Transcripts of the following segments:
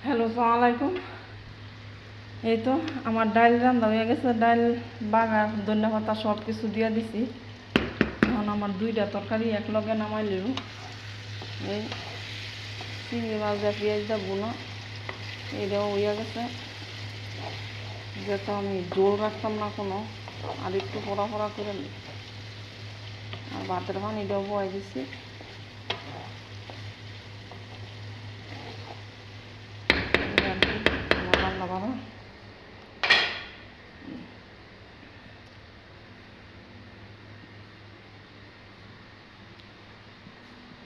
Hello, আসসালামু আলাইকুম। এই তো আমার ডাল রান্না হয়ে গেছে। ডাল, বাগার, ধনিয়া পাতা সব কিছু দিয়ে দিছি। এখন আমার দুইটা তরকারি এক লগে নামাই লিব। এই চিংড়ি মাছ দিয়ে পেঁয়াজ দিয়ে বোনা এইটাও হয়ে গেছে। যেহেতু আমি জোল রাখতাম না কোনো, আর একটু পড়া পড়া করে নিই। আর ভাতের পানিটাও বয়ে দিছি। আমার রান্না বাড়া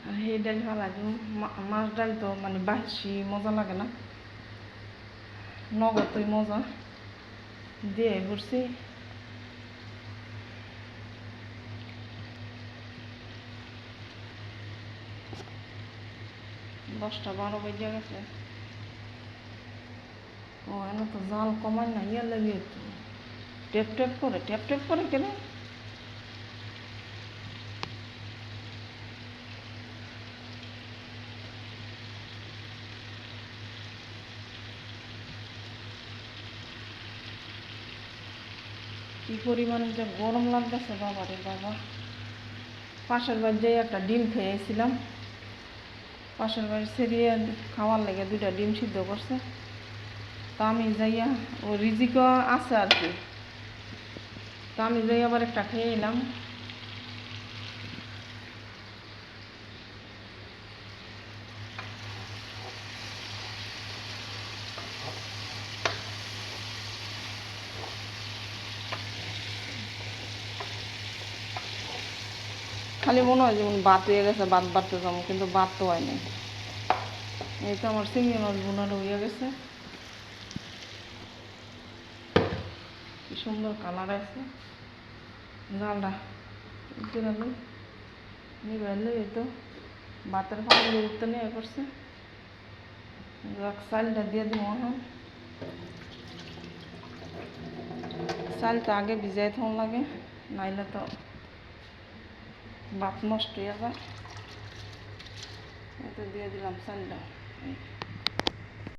আর এই ডাল ভালো লাগে। মাছ ডাল তো মানে বেশি মজা লাগে না, নগদই মজা দিয়ে করছি। 10টা 12 বেজে গেছে। ও এনে তো জাল কমাই না, ইয়ে লাগে টেপ টেপ করে কেন? কি পরিমাণে যে গরম লাগতেছে বাবা রে বাবা। পাশের বাড়ি যেয়ে একটা ডিম খেয়েছিলাম, পাশের বাড়ি সেরিয়ে খাওয়ার লেগে 2টা ডিম সিদ্ধ করছে। তা আমি যাইয়া, ও রিজিকও আছে আর কি, তা আমি যাই আবার একটা খেয়ে এলাম। খালি মনে হয় যেমন ভাত হয়ে গেছে, ভাত বাড়তে যাবো, কিন্তু ভাত তো হয় নাই। এই তো আমার চিংড়ি মাছ বোনারও হয়ে গেছে। কি সুন্দর কালার আছে। জালটা নিবাইলে এই তো ভাতের পানি উঠতে নিয়ে করছে। চালটা দিয়ে দিব। এখন চালটা আগে ভিজাই থাকুন লাগে, নাইলে তো ভাত নষ্ট হয়ে যায়। এতে দিয়ে দিলাম চালটা।